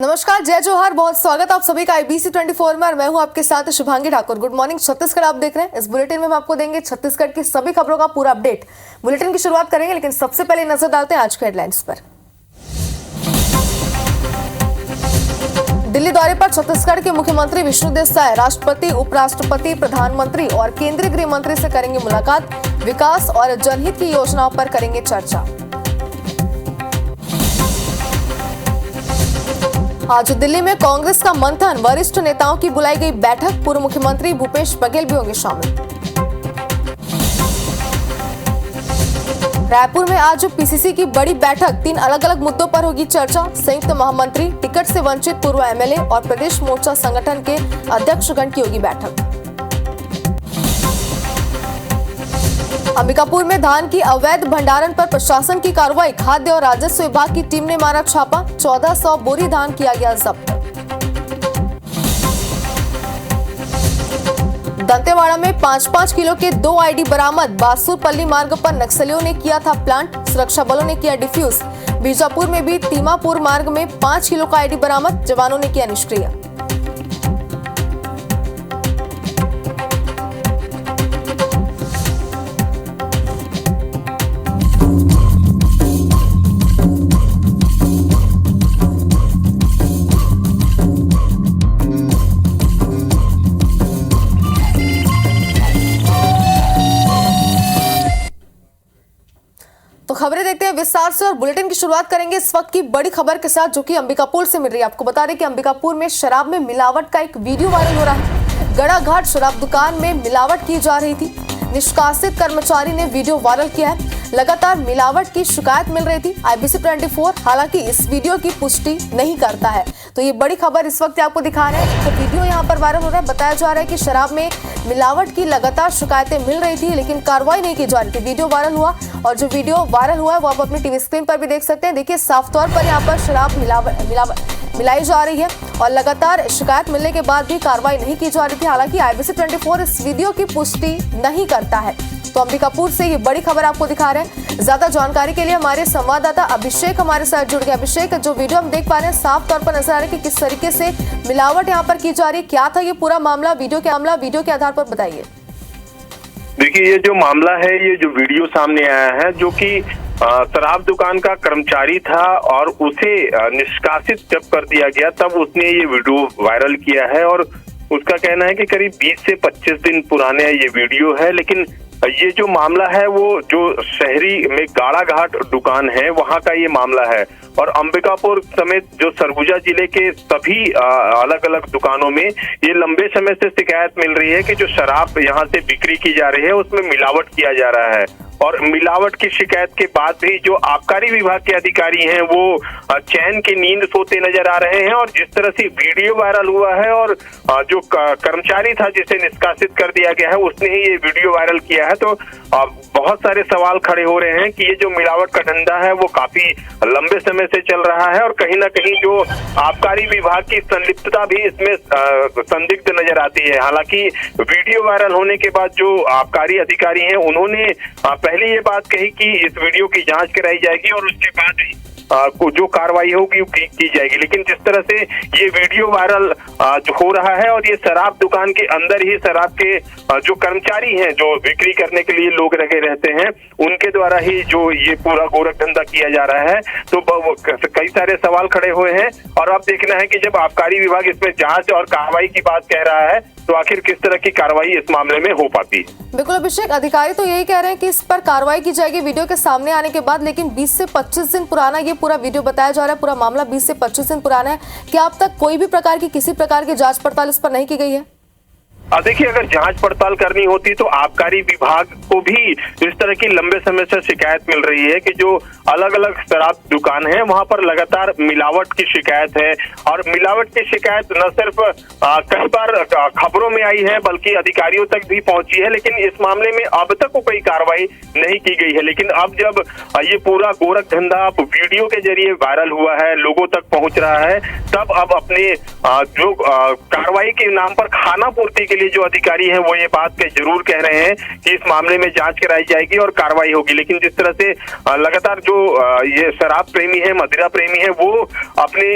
नमस्कार, जय जोहार, बहुत स्वागत आप सभी का IBC 24 में और मैं हूं आपके साथ शुभांगी ठाकुर। गुड मॉर्निंग छत्तीसगढ़ आप देख रहे हैं। इस बुलेटिन में हम आपको देंगे छत्तीसगढ़ की सभी खबरों का पूरा अपडेट। बुलेटिन की शुरुआत करेंगे, लेकिन सबसे पहले नजर डालते हैं आज के हेडलाइंस पर। दिल्ली दौरे पर छत्तीसगढ़ के मुख्यमंत्री विष्णुदेव साय राष्ट्रपति, उपराष्ट्रपति, प्रधानमंत्री और केंद्रीय गृह मंत्री से करेंगे मुलाकात। विकास और जनहित की योजनाओं पर करेंगे चर्चा। आज दिल्ली में कांग्रेस का मंथन, वरिष्ठ नेताओं की बुलाई गई बैठक। पूर्व मुख्यमंत्री भूपेश बघेल भी होंगे शामिल। रायपुर में आज पीसीसी की बड़ी बैठक, 3 अलग अलग मुद्दों पर होगी चर्चा। संयुक्त महामंत्री, टिकट से वंचित पूर्व एमएलए और प्रदेश मोर्चा संगठन के अध्यक्षगण की होगी बैठक। अंबिकापुर में धान की अवैध भंडारण पर प्रशासन की कार्रवाई। खाद्य और राजस्व विभाग की टीम ने मारा छापा। 1400 बोरी धान किया गया जब्त। दंतेवाड़ा में 5-5 किलो के 2 आईडी बरामद। बासुरपल्ली मार्ग पर नक्सलियों ने किया था प्लांट, सुरक्षा बलों ने किया डिफ्यूज। बीजापुर में भी तीमापुर मार्ग में 5 किलो का आईडी बरामद, जवानों ने किया निष्क्रिय। तो खबरें देखते हैं विस्तार से और बुलेटिन की शुरुआत करेंगे इस वक्त की बड़ी खबर के साथ, जो कि अंबिकापुर से मिल रही है। आपको बता दें कि अंबिकापुर में शराब में मिलावट का एक वीडियो वायरल हो रहा है। गड़ाघाट शराब दुकान में मिलावट की जा रही थी। निष्कासित कर्मचारी ने वीडियो वायरल किया है। लगातार मिलावट की शिकायत मिल रही थी। IBC 24 हालांकि इस वीडियो की पुष्टि नहीं करता है। तो ये बड़ी खबर इस वक्त आपको दिखा रहे हैं। तो वीडियो यहाँ पर वायरल हो रहा है। बताया जा रहा है कि शराब में मिलावट की लगातार शिकायतें मिल रही थी, लेकिन कार्रवाई नहीं की जा रही थी। वीडियो वायरल हुआ और जो वीडियो वायरल हुआ है वो आप अपनी टीवी स्क्रीन पर भी देख सकते हैं। देखिए, साफ तौर पर यहाँ पर शराब मिलाई जा रही है और लगातार शिकायत मिलने के बाद भी कार्रवाई नहीं की जा रही थी। हालांकि IBC 24 इस वीडियो की पुष्टि नहीं करता है। तो अंबिकापुर से ये बड़ी खबर आपको दिखा रहे हैं। ज्यादा जानकारी के लिए हमारे संवाददाता अभिषेक हमारे साथ जुड़ गए। अभिषेक, जो वीडियो हम देख पा रहे हैं साफ तौर पर नजर आ रहा है कि किस तरीके से मिलावट यहाँ पर की जा रही है। क्या था ये पूरा मामला? वीडियो के आधार पर बताइए। देखिए, ये जो मामला है, ये जो वीडियो सामने आया है, जो कि शराब दुकान का कर्मचारी था और उसे निष्कासित जब कर दिया गया तब उसने ये वीडियो वायरल किया है। और उसका कहना है कि करीब 20 से 25 दिन पुराने ये वीडियो है। लेकिन ये जो मामला है वो जो शहरी में गाड़ाघाट दुकान है वहां का ये मामला है। और अंबिकापुर समेत जो सरगुजा जिले के सभी अलग अलग दुकानों में ये लंबे समय से शिकायत मिल रही है कि जो शराब यहाँ से बिक्री की जा रही है उसमें मिलावट किया जा रहा है। और मिलावट की शिकायत के बाद भी जो आबकारी विभाग के अधिकारी हैं वो चैन की नींद सोते नजर आ रहे हैं। और जिस तरह से वीडियो वायरल हुआ है और जो कर्मचारी था जिसे निष्कासित कर दिया गया है उसने ही ये वीडियो वायरल किया है, तो बहुत सारे सवाल खड़े हो रहे हैं कि ये जो मिलावट का धंधा है वो काफी लंबे समय से चल रहा है। और कहीं ना कहीं जो आबकारी विभाग की संलिप्तता भी इसमें संदिग्ध नजर आती है। हालांकि वीडियो वायरल होने के बाद जो आबकारी अधिकारी हैं उन्होंने पहले ये बात कही कि इस वीडियो की जांच कराई जाएगी और उसके बाद ही जो कार्रवाई होगी की जाएगी। लेकिन जिस तरह से ये वीडियो वायरल जो हो रहा है और ये शराब दुकान के अंदर ही शराब के जो कर्मचारी हैं जो बिक्री करने के लिए लोग लगे रहते हैं उनके द्वारा ही जो ये पूरा गोरख धंधा किया जा रहा है, तो कई सारे सवाल खड़े हुए हैं। और अब देखना है कि जब आबकारी विभाग इसमें जांच और कार्रवाई की बात कह रहा है तो आखिर किस तरह की कार्रवाई इस मामले में हो पाती है। बिल्कुल अभिषेक, अधिकारी तो यही कह रहे हैं कि इस पर कार्रवाई की जाएगी वीडियो के सामने आने के बाद। लेकिन 20 से 25 दिन पुराना ये पूरा वीडियो बताया जा रहा है। पूरा मामला 20 से 25 दिन पुराना है। क्या अब तक कोई भी प्रकार की किसी प्रकार की जांच पड़ताल इस पर नहीं की गई है? देखिए, अगर जांच पड़ताल करनी होती तो आबकारी विभाग को भी इस तरह की लंबे समय से शिकायत मिल रही है कि जो अलग अलग शराब दुकान है वहां पर लगातार मिलावट की शिकायत है। और मिलावट की शिकायत न सिर्फ कई बार खबरों में आई है बल्कि अधिकारियों तक भी पहुंची है। लेकिन इस मामले में अब तक कोई कार्रवाई नहीं की गई है। लेकिन अब जब ये पूरा गोरख धंधा वीडियो के जरिए वायरल हुआ है, लोगों तक पहुंच रहा है, तब अब अपने जो कार्रवाई के नाम पर खाना पूर्ति के लिए जो अधिकारी हैं वो ये बात जरूर कह रहे हैं कि इस मामले में जांच कराई जाएगी और कार्रवाई होगी, लेकिन जिस तरह से लगातार जो ये शराब प्रेमी है, मदिरा प्रेमी है, वो अपने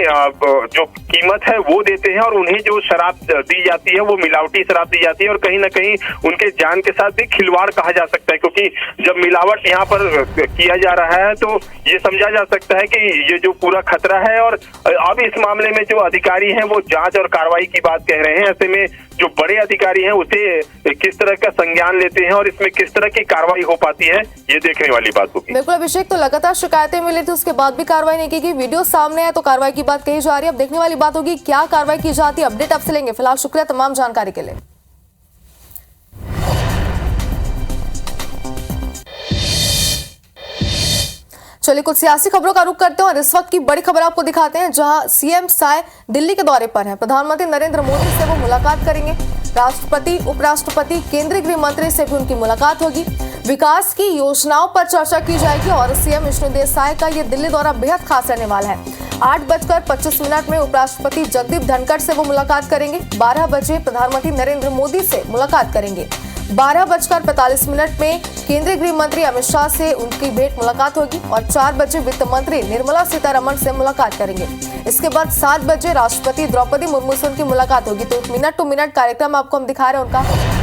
जो कीमत है वो देते हैं और उन्हें जो शराब दी जाती है वो मिलावटी शराब दी जाती है और कहीं ना कहीं उनके जान के साथ भी खिलवाड़ कहा जा सकता है, क्योंकि जब मिलावट यहाँ पर किया जा रहा है तो ये समझा जा सकता है कि ये जो पूरा खतरा है। और अब इस मामले में जो अधिकारी हैं वो जांच और कार्रवाई की बात कह रहे हैं। ऐसे में जो बड़े अधिकारी हैं उसे किस तरह का संज्ञान लेते हैं और इसमें किस तरह की कार्रवाई हो पाती है, ये देखने वाली बात होगी। बिल्कुल अभिषेक, तो लगातार शिकायतें मिली थी, उसके बाद भी कार्रवाई नहीं की गई। वीडियो सामने है तो कार्रवाई की बात कही जा रही है। अब देखने वाली बात होगी क्या कार्रवाई की जाती है। अपडेट आपसे लेंगे। फिलहाल शुक्रिया तमाम जानकारी के लिए। चलिए कुछ सियासी खबरों का रुख करते हैं और इस वक्त की बड़ी खबर आपको दिखाते हैं, जहां सीएम साय दिल्ली के दौरे पर हैं। प्रधानमंत्री नरेंद्र मोदी से वो मुलाकात करेंगे। राष्ट्रपति, उपराष्ट्रपति, केंद्रीय गृह मंत्री से भी उनकी मुलाकात होगी। विकास की योजनाओं पर चर्चा की जाएगी और सीएम विष्णुदेव साय का ये दिल्ली दौरा बेहद खास रहने वाला है। 8:25 में उपराष्ट्रपति जगदीप धनखड़ से वो मुलाकात करेंगे। 12 बजे प्रधानमंत्री नरेंद्र मोदी से मुलाकात करेंगे। 12:45 में केंद्रीय गृह मंत्री अमित शाह से उनकी भेंट मुलाकात होगी और 4 बजे वित्त मंत्री निर्मला सीतारमण से मुलाकात करेंगे। इसके बाद 7 बजे राष्ट्रपति द्रौपदी मुर्मू से उनकी मुलाकात होगी। तो मिनट टू मिनट कार्यक्रम आपको हम दिखा रहे हैं उनका।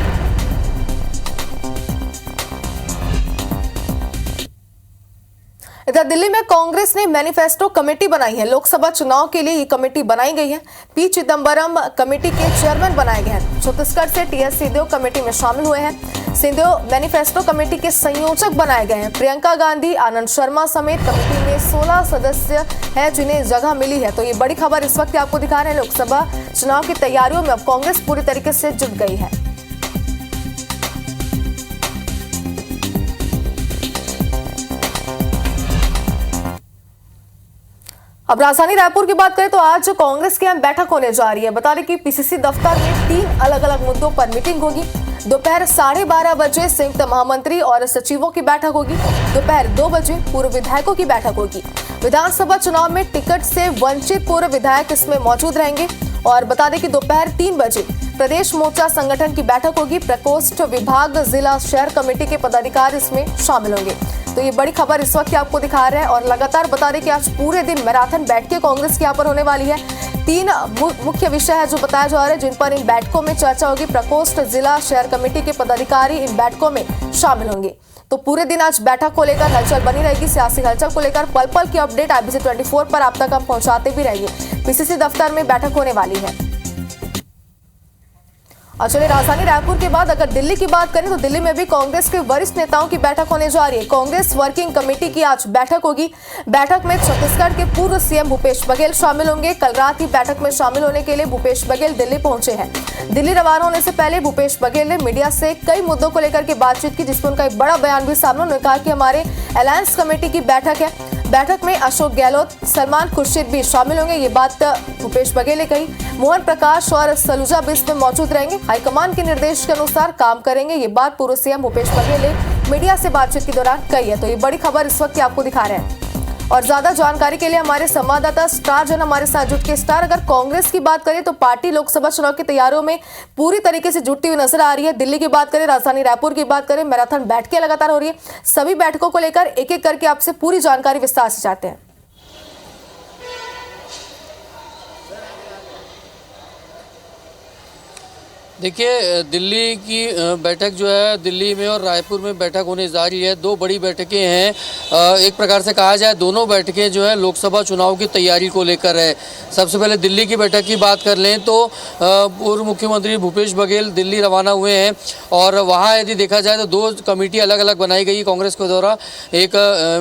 इधर दिल्ली में कांग्रेस ने मैनिफेस्टो कमेटी बनाई है। लोकसभा चुनाव के लिए ये कमेटी बनाई गई है। पी चिदम्बरम कमेटी के चेयरमैन बनाए गए हैं। छत्तीसगढ़ से टीएस सिंहदेव कमेटी में शामिल हुए हैं। सिंहदेव मैनिफेस्टो कमेटी के संयोजक बनाए गए हैं। प्रियंका गांधी, आनंद शर्मा समेत कमेटी में 16 सदस्य हैं जिन्हें जगह मिली है। तो ये बड़ी खबर इस वक्त आपको दिखा रहे हैं। लोकसभा चुनाव की तैयारियों में अब कांग्रेस पूरी तरीके से जुट गई है। अब राजधानी रायपुर की बात करें तो आज कांग्रेस की अहम बैठक होने जा रही है। बता दें कि पीसीसी दफ्तर में 3 अलग अलग मुद्दों पर मीटिंग होगी। दोपहर 12:30 बजे संयुक्त महामंत्री और सचिवों की बैठक होगी। दोपहर 2 बजे पूर्व विधायकों की बैठक होगी। विधानसभा चुनाव में टिकट से वंचित पूर्व विधायक इसमें मौजूद रहेंगे। और बता दें कि दोपहर 3 बजे प्रदेश मोर्चा संगठन की बैठक होगी। प्रकोष्ठ, विभाग, जिला, शहर कमेटी के पदाधिकारी इसमें शामिल होंगे। तो ये बड़ी खबर इस वक्त आपको दिखा रहे हैं और लगातार बता दें कि आज पूरे दिन मैराथन बैठकें कांग्रेस की यहाँ पर होने वाली है। 3 मुख्य विषय है जो बताया जा रहा है, जिन पर इन बैठकों में चर्चा होगी। प्रकोष्ठ, जिला, शहर कमेटी के पदाधिकारी इन बैठकों में शामिल होंगे। तो पूरे दिन आज बैठक को लेकर हलचल बनी रहेगी। सियासी हलचल को लेकर पल पल की अपडेट IBC 24 पर आप तक हम पहुंचाते भी रहेंगे। पीसीसी दफ्तर में बैठक होने वाली है। और चलिए राजधानी रायपुर के बाद अगर दिल्ली की बात करें तो दिल्ली में भी कांग्रेस के वरिष्ठ नेताओं की बैठक होने जा रही है। कांग्रेस वर्किंग कमेटी की आज बैठक होगी। बैठक में छत्तीसगढ़ के पूर्व सीएम भूपेश बघेल शामिल होंगे। कल रात ही बैठक में शामिल होने के लिए भूपेश बघेल दिल्ली पहुंचे हैं। दिल्ली रवाना होने से पहले भूपेश बघेल ने मीडिया से कई मुद्दों को लेकर के बातचीत की, जिसमें उनका एक बड़ा बयान भी सामने। उन्होंने कहा कि हमारे अलायंस कमेटी की बैठक है। बैठक में अशोक गहलोत, सलमान खुर्शीद भी शामिल होंगे। ये बात भूपेश बघेल ने कही। मोहन प्रकाश और सलूजा भी इसमें मौजूद रहेंगे। हाईकमान के निर्देश के अनुसार काम करेंगे। ये बात पूर्व सीएम भूपेश बघेल ने मीडिया से बातचीत के दौरान कही है। तो ये बड़ी खबर इस वक्त आपको दिखा रहे हैं। और ज्यादा जानकारी के लिए हमारे संवाददाता स्टार जन हमारे साथ जुट के। स्टार, अगर कांग्रेस की बात करें तो पार्टी लोकसभा चुनाव की तैयारियों में पूरी तरीके से जुटती हुई नजर आ रही है। दिल्ली की बात करें, राजधानी रायपुर की बात करें, मैराथन बैठकें लगातार हो रही है। सभी बैठकों को लेकर एक एक करके आपसे पूरी जानकारी विस्तार से चाहते हैं। देखिए, दिल्ली की बैठक जो है दिल्ली में और रायपुर में बैठक होने जा रही है। 2 बड़ी बैठकें हैं। एक प्रकार से कहा जाए दोनों बैठकें जो है लोकसभा चुनाव की तैयारी को लेकर है। सबसे पहले दिल्ली की बैठक की बात कर लें तो पूर्व मुख्यमंत्री भूपेश बघेल दिल्ली रवाना हुए हैं और वहाँ यदि देखा जाए तो 2 कमेटी अलग अलग बनाई गई कांग्रेस के द्वारा। एक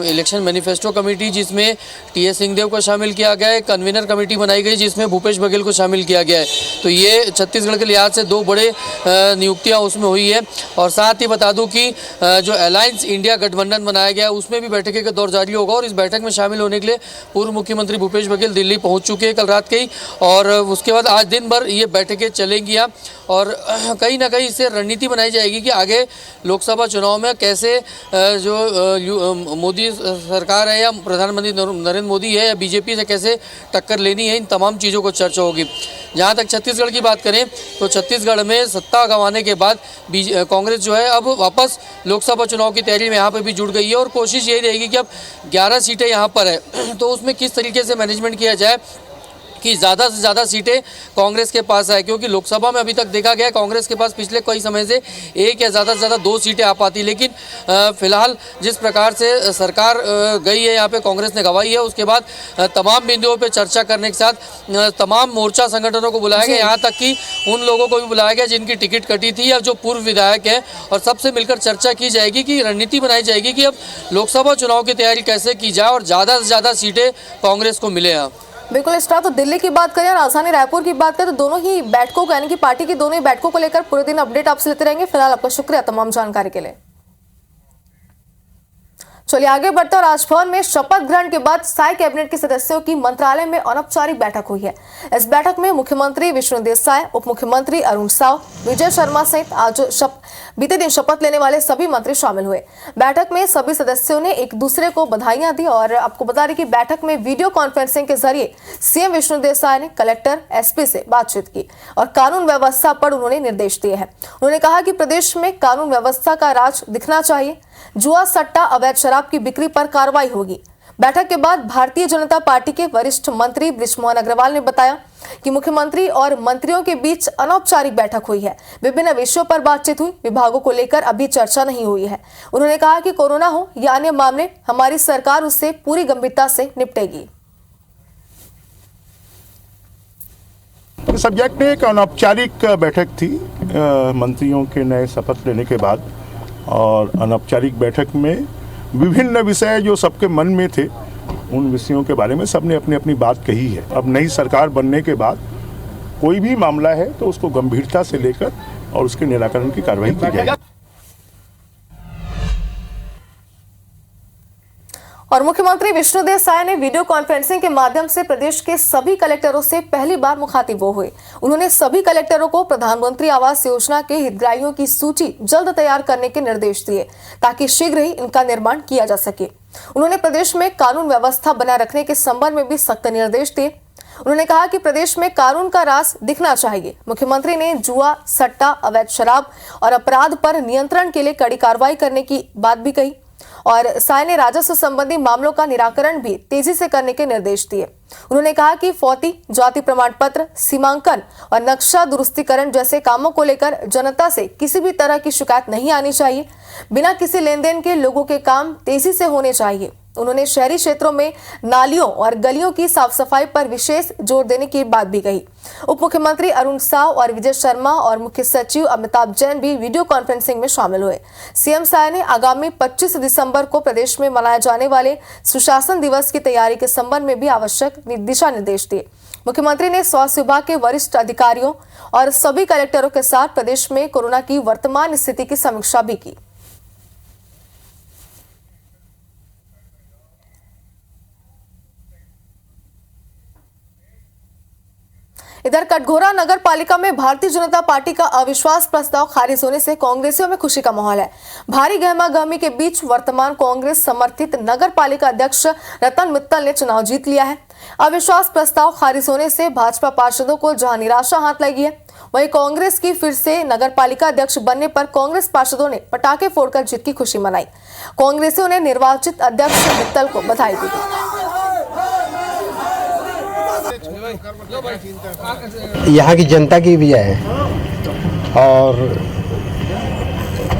इलेक्शन मैनिफेस्टो कमेटी जिसमें टीएस सिंहदेव को शामिल किया गया है। कन्वीनर कमेटी बनाई गई जिसमें भूपेश बघेल को शामिल किया गया है। तो ये छत्तीसगढ़ के लिहाज से 2 बड़े नियुक्तियां उसमें हुई है। और साथ ही बता दूं कि जो अलायंस इंडिया गठबंधन बनाया गया उसमें भी बैठकें का दौर जारी होगा और इस बैठक में शामिल होने के लिए पूर्व मुख्यमंत्री भूपेश बघेल दिल्ली पहुंच चुके हैं कल रात के ही। और उसके बाद आज दिन भर ये बैठकें चलेंगी और कहीं ना कहीं इससे रणनीति बनाई जाएगी कि आगे लोकसभा चुनाव में कैसे जो मोदी सरकार है या प्रधानमंत्री नरेंद्र मोदी है या बीजेपी से कैसे टक्कर लेनी है, इन तमाम चीज़ों को चर्चा होगी। जहाँ तक छत्तीसगढ़ की बात करें तो छत्तीसगढ़ में सत्ता गंवाने के बाद कांग्रेस जो है अब वापस लोकसभा चुनाव की तैयारी में यहाँ पर भी जुड़ गई है और कोशिश यही रहेगी कि अब 11 सीटें यहाँ पर है तो उसमें किस तरीके से मैनेजमेंट किया जाए कि ज़्यादा से ज़्यादा सीटें कांग्रेस के पास आए, क्योंकि लोकसभा में अभी तक देखा गया कांग्रेस के पास पिछले कई समय से 1 या ज़्यादा से ज़्यादा 2 सीटें आ पाती, लेकिन फिलहाल जिस प्रकार से सरकार गई है यहाँ पे कांग्रेस ने गवाई है, उसके बाद तमाम बिंदुओं पे चर्चा करने के साथ तमाम मोर्चा संगठनों को बुलाया गया, यहाँ तक कि उन लोगों को भी बुलाया गया जिनकी टिकट कटी थी या जो पूर्व विधायक हैं, और सबसे मिलकर चर्चा की जाएगी कि रणनीति बनाई जाएगी कि अब लोकसभा चुनाव की तैयारी कैसे की जाए और ज़्यादा से ज़्यादा सीटें कांग्रेस को मिले। यहाँ बिल्कुल स्टार, तो दिल्ली की बात करें, राजधानी रायपुर की बात करें तो दोनों ही बैठकों को यानी कि पार्टी की दोनों ही बैठकों को लेकर पूरे दिन अपडेट आपसे लेते रहेंगे। फिलहाल आपका शुक्रिया तमाम जानकारी के लिए। चलिए आगे बढ़ते हैं। राजभवन में शपथ ग्रहण के बाद साई कैबिनेट के सदस्यों की मंत्रालय में अनौपचारिक बैठक हुई है। इस बैठक में मुख्यमंत्री विष्णुदेव साय, उप मुख्यमंत्री अरुण साव, विजय शर्मा सहित आज बीते दिन शपथ लेने वाले सभी मंत्री शामिल हुए। बैठक में सभी सदस्यों ने एक दूसरे को बधाइयां दी और आपको बता दें कि बैठक में वीडियो कॉन्फ्रेंसिंग के जरिए सीएम विष्णुदेव साय ने कलेक्टर, एसपी से बातचीत की और कानून व्यवस्था पर उन्होंने निर्देश दिए हैं। उन्होंने कहा कि प्रदेश में कानून व्यवस्था का राज दिखना चाहिए, जुआ, सट्टा, अवैध शराब की बिक्री पर कार्रवाई होगी। बैठक के बाद भारतीय जनता पार्टी के वरिष्ठ मंत्री बृजमोहन अग्रवाल ने बताया कि मुख्यमंत्री और मंत्रियों के बीच अनौपचारिक बैठक हुई है। विभिन्न विषयों पर बातचीत हुई, विभागों को लेकर अभी चर्चा नहीं हुई है। उन्होंने कहा कि कोरोना हो या अन्य मामले, हमारी सरकार उससे पूरी गंभीरता से निपटेगी। सब्जेक्ट में एक अनौपचारिक बैठक थी मंत्रियों के नए शपथ लेने के बाद, और अनौपचारिक बैठक में विभिन्न विषय जो सबके मन में थे उन विषयों के बारे में सबने अपनी अपनी बात कही है। अब नई सरकार बनने के बाद कोई भी मामला है तो उसको गंभीरता से लेकर और उसके निराकरण की कार्रवाई की जाएगी। और मुख्यमंत्री विष्णुदेव साय ने वीडियो कॉन्फ्रेंसिंग के माध्यम से प्रदेश के सभी कलेक्टरों से पहली बार मुखातिब हुए। उन्होंने सभी कलेक्टरों को प्रधानमंत्री आवास योजना के हितग्राहियों की सूची जल्द तैयार करने के निर्देश दिए ताकि शीघ्र ही इनका निर्माण किया जा सके। उन्होंने प्रदेश में कानून व्यवस्था बनाए रखने के संबंध में भी सख्त निर्देश दिए। उन्होंने कहा कि प्रदेश में कानून का राज दिखना चाहिए। मुख्यमंत्री ने जुआ, सट्टा, अवैध शराब और अपराध पर नियंत्रण के लिए कड़ी कार्रवाई करने की बात भी कही और साय ने राजस्व संबंधी मामलों का निराकरण भी तेजी से करने के निर्देश दिए। उन्होंने कहा कि फौती, जाति प्रमाण पत्र, सीमांकन और नक्शा दुरुस्तीकरण जैसे कामों को लेकर जनता से किसी भी तरह की शिकायत नहीं आनी चाहिए। बिना किसी लेन देन के लोगों के काम तेजी से होने चाहिए। उन्होंने शहरी क्षेत्रों में नालियों और गलियों की साफ सफाई पर विशेष जोर देने की बात भी कही। उप मुख्यमंत्री अरुण साव और विजय शर्मा और मुख्य सचिव अमिताभ जैन भी वीडियो कॉन्फ्रेंसिंग में शामिल हुए। सीएम साय ने आगामी 25 दिसंबर को प्रदेश में मनाए जाने वाले सुशासन दिवस की तैयारी के संबंध में भी आवश्यक दिशा निर्देश दिए। मुख्यमंत्री ने स्वास्थ्य विभाग के वरिष्ठ अधिकारियों और सभी कलेक्टरों के साथ प्रदेश में कोरोना की वर्तमान स्थिति की समीक्षा भी की। इधर कटघोरा नगर पालिका में भारतीय जनता पार्टी का अविश्वास प्रस्ताव खारिज होने से कांग्रेसियों में खुशी का माहौल है। भारी गहमागहमी के बीच वर्तमान कांग्रेस समर्थित नगर पालिका अध्यक्ष रतन मित्तल ने चुनाव जीत लिया है। अविश्वास प्रस्ताव खारिज होने से भाजपा पार्षदों को जहां निराशा हाथ लगी है, वहीं कांग्रेस की फिर से नगर पालिका अध्यक्ष बनने पर कांग्रेस पार्षदों ने पटाखे फोड़कर जीत की खुशी मनाई। कांग्रेसियों ने निर्वाचित अध्यक्ष मित्तल को बधाई दी। यहाँ की जनता की भी है और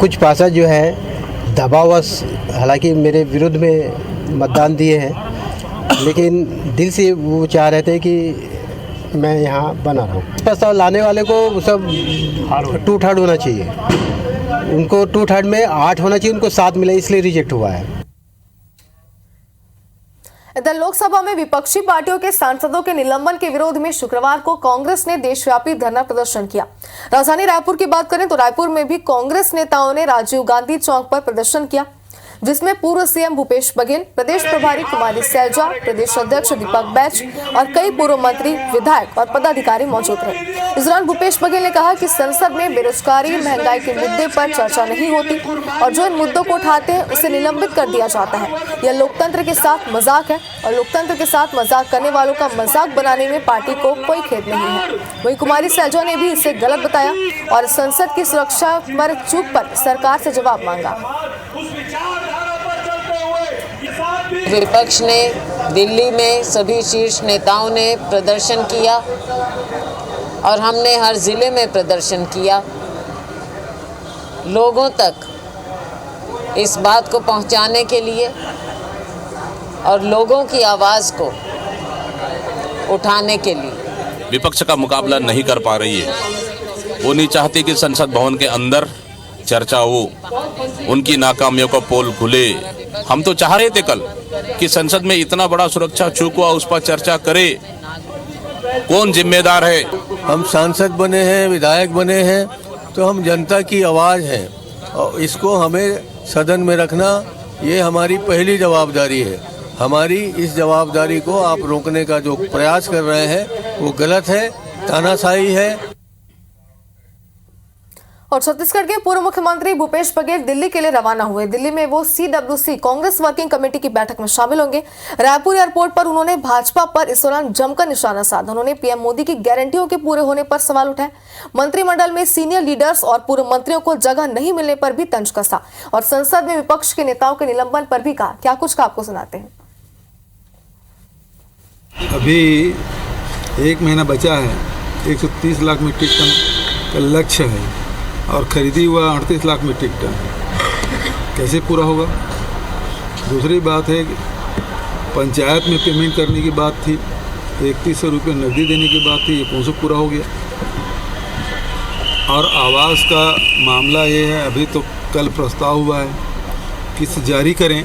कुछ पार्षद जो है दबावश हालांकि मेरे विरुद्ध में मतदान दिए हैं, लेकिन दिल से वो चाह रहे थे कि मैं यहाँ बना रहा हूँ। प्रस्ताव लाने वाले को सब 2/3 होना चाहिए, उनको 2/3 में 8 होना चाहिए, उनको 7 मिला इसलिए रिजेक्ट हुआ है। इधर लोकसभा में विपक्षी पार्टियों के सांसदों के निलंबन के विरोध में शुक्रवार को कांग्रेस ने देशव्यापी धरना प्रदर्शन किया। राजधानी रायपुर की बात करें तो रायपुर में भी कांग्रेस नेताओं ने राजीव गांधी चौक पर प्रदर्शन किया। जिसमें पूर्व सीएम भूपेश बघेल, प्रदेश प्रभारी कुमारी सैलजा, प्रदेश अध्यक्ष दीपक बैच और कई पूर्व मंत्री, विधायक और पदाधिकारी मौजूद रहे। इस दौरान भूपेश बघेल ने कहा कि संसद में बेरोजगारी, महंगाई के मुद्दे पर चर्चा नहीं होती और जो इन मुद्दों को उठाते हैं उसे निलंबित कर दिया जाता है। यह लोकतंत्र के साथ मजाक है और लोकतंत्र के साथ मजाक करने वालों का मजाक बनाने में पार्टी को कोई खेद नहीं है। वहीं कुमारी सैलजा ने भी इसे गलत बताया और संसद की सुरक्षा पर चूक पर सरकार से जवाब मांगा। विपक्ष ने दिल्ली में सभी शीर्ष नेताओं ने प्रदर्शन किया और हमने हर जिले में प्रदर्शन किया। लोगों तक इस बात को पहुंचाने के लिए और लोगों की आवाज़ को उठाने के लिए। विपक्ष का मुकाबला नहीं कर पा रही है। वो नहीं चाहती कि संसद भवन के अंदर चर्चा हो, उनकी नाकामियों का पोल खुले। हम तो चाह रहे थे कल कि संसद में इतना बड़ा सुरक्षा चूक हुआ, उस पर चर्चा करे। कौन जिम्मेदार है? हम सांसद बने हैं, विधायक बने हैं, तो हम जनता की आवाज़ हैं और इसको हमें सदन में रखना ये हमारी पहली जवाबदारी है। हमारी इस जवाबदारी को आप रोकने का जो प्रयास कर रहे हैं वो गलत है, तानाशाही है। और छत्तीसगढ़ के पूर्व मुख्यमंत्री भूपेश बघेल दिल्ली के लिए रवाना हुए। दिल्ली में वो CWC कांग्रेस वर्किंग कमेटी की बैठक में शामिल होंगे। रायपुर एयरपोर्ट पर उन्होंने भाजपा पर इस दौरान जमकर निशाना साधा। उन्होंने पीएम मोदी की गारंटियों के पूरे होने पर सवाल उठाए। मंत्रिमंडल में सीनियर लीडर्स और पूर्व मंत्रियों को जगह नहीं मिलने पर भी तंज कसा और संसद में विपक्ष के नेताओं के निलंबन पर भी कहा। क्या कुछ का आपको सुनाते हैं। अभी 1 महीना बचा है, 130 लाख मीट्रिक टन का लक्ष्य है और खरीदी हुआ 38 लाख मीट्रिक टन। कैसे पूरा होगा? दूसरी बात है कि पंचायत में पेमेंट करने की बात थी, 3100 रुपये नकदी देने की बात थी, ये कौन सा पूरा हो गया? और आवास का मामला ये है, अभी तो कल प्रस्ताव हुआ है किस्त जारी करें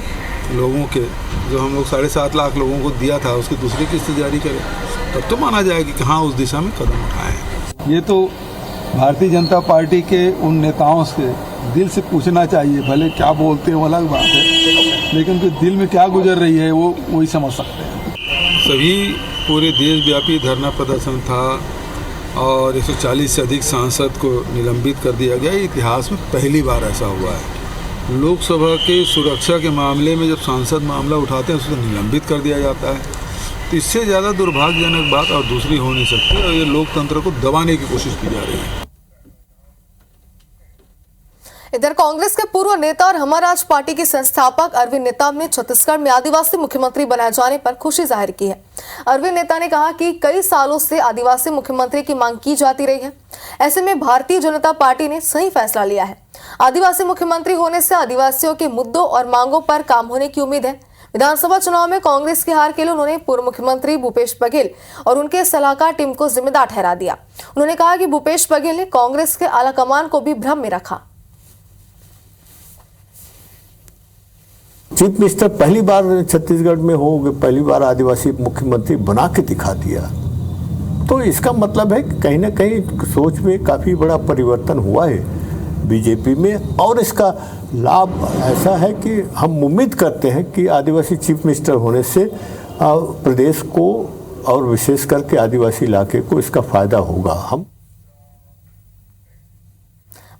लोगों के, जो हम लोग 7.5 लाख लोगों को दिया था उसकी दूसरी किस्त जारी करें, तब तो माना जाएगा कि हाँ उस दिशा में कदम उठाए हैं। ये तो भारतीय जनता पार्टी के उन नेताओं से दिल से पूछना चाहिए, भले क्या बोलते हैं वो अलग बात है, लेकिन उनके दिल में क्या गुजर रही है वो वही समझ सकते हैं। सभी पूरे देशव्यापी धरना प्रदर्शन था और 140 से अधिक सांसद को निलंबित कर दिया गया। इतिहास में पहली बार ऐसा हुआ है। लोकसभा के सुरक्षा के मामले में जब सांसद मामला उठाते हैं उसे निलंबित कर दिया जाता है, तो इससे ज़्यादा दुर्भाग्यजनक बात और दूसरी हो नहीं सकती और ये लोकतंत्र को दबाने की कोशिश की जा रही है। इधर कांग्रेस के पूर्व नेता और हम राज पार्टी के संस्थापक अरविंद नेताम ने छत्तीसगढ़ में आदिवासी मुख्यमंत्री बनाए जाने पर खुशी जाहिर की है। अरविंद नेता ने कहा कि कई सालों से आदिवासी मुख्यमंत्री की मांग की जाती रही है, ऐसे में भारतीय जनता पार्टी ने सही फैसला लिया है। आदिवासी मुख्यमंत्री होने से आदिवासियों के मुद्दों और मांगों पर काम होने की उम्मीद है। विधानसभा चुनाव में कांग्रेस की हार के लिए उन्होंने पूर्व मुख्यमंत्री भूपेश बघेल और उनके सलाहकार टीम को जिम्मेदार ठहरा दिया। उन्होंने कहा कि भूपेश बघेल ने कांग्रेस के आलाकमान को भी भ्रम में रखा। चीफ मिनिस्टर पहली बार छत्तीसगढ़ में हो, पहली बार आदिवासी मुख्यमंत्री बना के दिखा दिया, तो इसका मतलब है कि कहीं ना कहीं सोच में काफ़ी बड़ा परिवर्तन हुआ है बीजेपी में। और इसका लाभ ऐसा है कि हम उम्मीद करते हैं कि आदिवासी चीफ मिनिस्टर होने से प्रदेश को और विशेष करके आदिवासी इलाके को इसका फायदा होगा। हम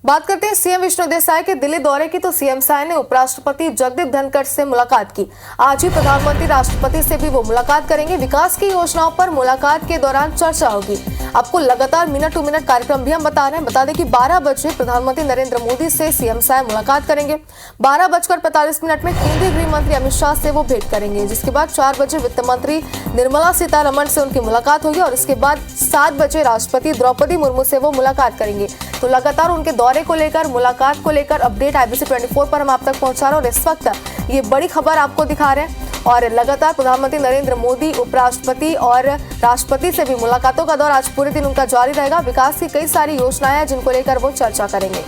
बात करते हैं सीएम विष्णु देसाई के दिल्ली दौरे की, तो सीएम साय ने उपराष्ट्रपति जगदीप धनखड़ से मुलाकात की। आज ही प्रधानमंत्री राष्ट्रपति से भी वो मुलाकात करेंगे। विकास की योजनाओं पर मुलाकात के दौरान चर्चा होगी। आपको लगातार मिनट टू मिनट कार्यक्रम भी हम बता रहे हैं। बता दें कि 12 बजे प्रधानमंत्री नरेंद्र मोदी से सीएम साय मुलाकात करेंगे। 12:45 में केंद्रीय गृह मंत्री अमित शाह से वो भेंट करेंगे, जिसके बाद 4 बजे वित्त मंत्री निर्मला सीतारमण से उनकी मुलाकात होगी और इसके बाद 7 बजे राष्ट्रपति द्रौपदी मुर्मू से वो मुलाकात करेंगे। तो लगातार उनके दौरे को लेकर, मुलाकात को लेकर अपडेट IBC 24 पर हम आप तक पहुंचा रहे हैं और इस वक्त ये बड़ी खबर आपको दिखा रहे हैं। और लगातार प्रधानमंत्री नरेंद्र मोदी, उपराष्ट्रपति और राष्ट्रपति से भी मुलाकातों का दौर आज पूरे दिन उनका जारी रहेगा। विकास की कई सारी योजनाएं हैं जिनको लेकर वो चर्चा करेंगे।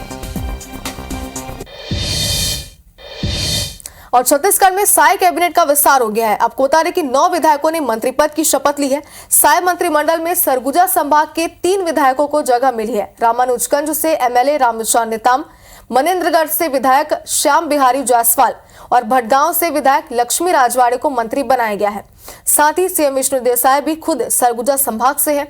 और छत्तीसगढ़ में साय कैबिनेट का विस्तार हो गया है। आपको बता दें कि 9 विधायकों ने मंत्री पद की शपथ ली है। साय मंत्रिमंडल में सरगुजा संभाग के 3 विधायकों को जगह मिली है। रामानुजगंज से MLA रामविचार नेताम, मनेंद्रगढ़ से विधायक श्याम बिहारी जायसवाल और भटगांव से विधायक लक्ष्मी राजवाड़े को मंत्री बनाया गया है। साथ ही सीएम विष्णु देसाई भी खुद सरगुजा संभाग से है।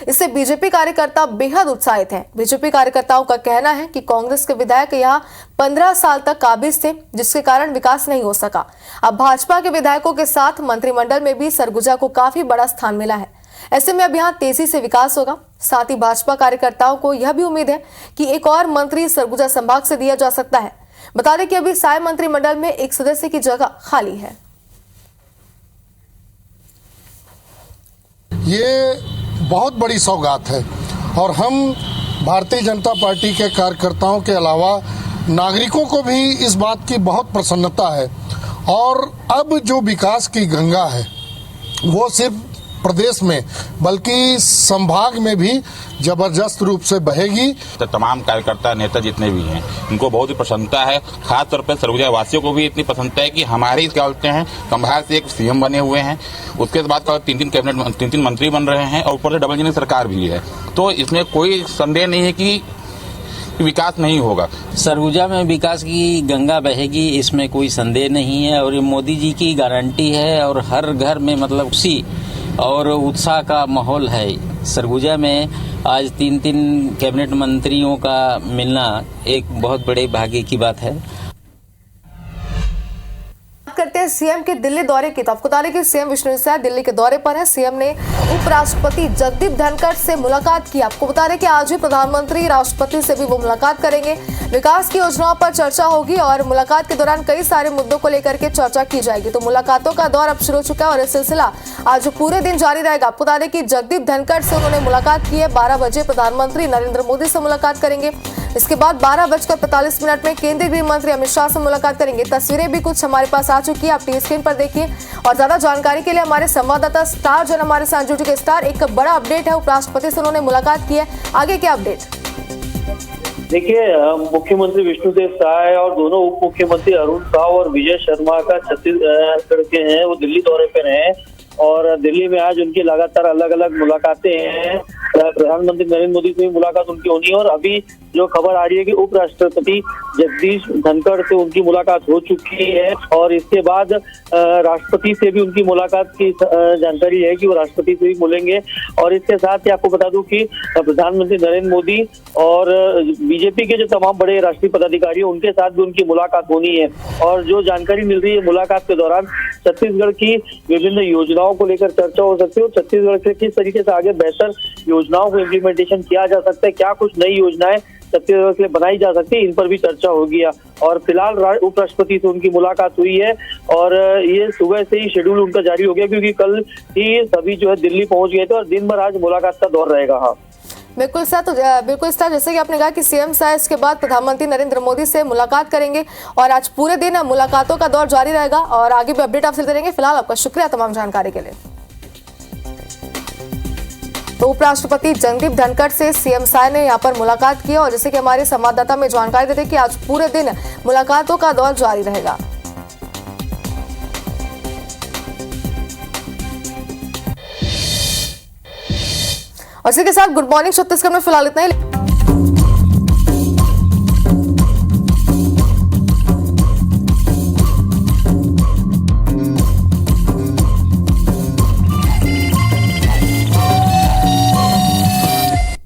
इससे बीजेपी कार्यकर्ता बेहद उत्साहित हैं। बीजेपी कार्यकर्ताओं का कहना है कि कांग्रेस के विधायक यहां 15 साल तक काबिज थे, जिसके कारण विकास नहीं हो सका। अब भाजपा के विधायकों के साथ मंत्रिमंडल में भी सरगुजा को काफी बड़ा स्थान मिला है। ऐसे में अब यहां तेजी से विकास होगा। साथ ही भाजपा कार्यकर्ताओं को यह भी उम्मीद है कि एक और मंत्री सरगुजा संभाग से दिया जा सकता है। बता दें कि अभी साय मंत्रिमंडल में एक सदस्य की जगह खाली है। ये बहुत बड़ी सौगात है और हम भारतीय जनता पार्टी के कार्यकर्ताओं के अलावा नागरिकों को भी इस बात की बहुत प्रसन्नता है। और अब जो विकास की गंगा है वो सिर्फ प्रदेश में बल्कि संभाग में भी जबरदस्त रूप से बहेगी। तो तमाम कार्यकर्ता नेता जितने भी हैं उनको बहुत ही प्रसन्नता है। खास तौर पर सरगुजा वासियों को भी इतनी प्रसन्नता है कि हमारे क्या बोलते हैं संभाग से एक सीएम बने हुए हैं, उसके बाद 3 मंत्री बन रहे हैं और ऊपर से डबल इंजन सरकार भी है। तो इसमें कोई संदेह नहीं है कि विकास नहीं होगा। सरगुजा में विकास की गंगा बहेगी, इसमें कोई संदेह नहीं है और ये मोदी जी की गारंटी है और हर घर में मतलब खुशी और उत्साह का माहौल है। सरगुजा में आज 3 कैबिनेट मंत्रियों का मिलना एक बहुत बड़े भाग्य की बात है। करते हैं सीएम के दिल्ली दौरे की। तो आपको बता दें कि सीएम विष्णु देसाई दिल्ली के दौरे पर है। सीएम ने उपराष्ट्रपति जगदीप धनखड़ से मुलाकात की। आपको बता दें कि आज भी प्रधानमंत्री राष्ट्रपति से भी वो मुलाकात करेंगे। विकास की योजनाओं पर चर्चा होगी और मुलाकात के दौरान कई सारे मुद्दों को लेकर के चर्चा की जाएगी। तो मुलाकातों का दौर अब शुरू हो चुका है और यह सिलसिला आज पूरे दिन जारी रहेगा। आपको बता दें कि जगदीप धनखड़ से उन्होंने मुलाकात की है। 12 बजे प्रधानमंत्री नरेंद्र मोदी से मुलाकात करेंगे। इसके बाद 12:45 में केंद्रीय गृह मंत्री अमित शाह से मुलाकात करेंगे। तस्वीरें भी कुछ हमारे पास आ चुकी है, आप टीवी स्क्रीन पर देखिए। और ज्यादा जानकारी के लिए हमारे संवाददाता स्टार जो हमारे साथ जुड़ चुके। स्टार, एक बड़ा अपडेट है, उपराष्ट्रपति से उन्होंने मुलाकात की है, आगे क्या अपडेट? देखिए, मुख्यमंत्री विष्णुदेव साय और दोनों उप मुख्यमंत्री अरुण साव और विजय शर्मा का छत्तीसगढ़ के हैं, वो दिल्ली दौरे पर हैं और दिल्ली में आज उनकी लगातार अलग अलग मुलाकातें हैं। प्रधानमंत्री नरेंद्र मोदी से भी मुलाकात उनकी होनी है और अभी जो खबर आ रही है कि उपराष्ट्रपति जगदीप धनखड़ से उनकी मुलाकात हो चुकी है और इसके बाद राष्ट्रपति से भी उनकी मुलाकात की जानकारी है कि वो राष्ट्रपति से भी मिलेंगे। और इसके साथ ही आपको बता दूं कि प्रधानमंत्री नरेंद्र मोदी और बीजेपी के जो तमाम बड़े राष्ट्रीय पदाधिकारी हैं उनके साथ भी उनकी मुलाकात होनी है। और जो जानकारी मिल रही है मुलाकात के दौरान छत्तीसगढ़ की विभिन्न योजनाओं को लेकर चर्चा हो सकती है और छत्तीसगढ़ से किस तरीके से आगे बेहतर योजनाओं को इम्प्लीमेंटेशन किया जा सकता है, क्या कुछ नई योजनाएं छत्तीसगढ़ के लिए बनाई जा सकती है, इन पर भी चर्चा होगी। और फिलहाल उपराष्ट्रपति से उनकी मुलाकात हुई है और ये सुबह से ही शेड्यूल उनका जारी हो गया क्योंकि कल ही सभी जो है दिल्ली पहुंच गए थे और दिन भर आज मुलाकात का दौर रहेगा। हाँ बिल्कुल सर, जैसे कि आपने कहा कि सीएम साय इसके बाद प्रधानमंत्री नरेंद्र मोदी से मुलाकात करेंगे और आज पूरे दिन मुलाकातों का दौर जारी रहेगा और आगे भी अपडेट आपसे देते रहेंगे। फिलहाल आपका शुक्रिया तमाम जानकारी के लिए। तो उपराष्ट्रपति जगदीप धनखड़ से सीएम साय ने यहां पर मुलाकात की और जैसे कि हमारे संवाददाता में जानकारी देते कि आज पूरे दिन मुलाकातों का दौर जारी रहेगा। और इसी के साथ गुड मॉर्निंग छत्तीसगढ़ में फिलहाल इतना ही।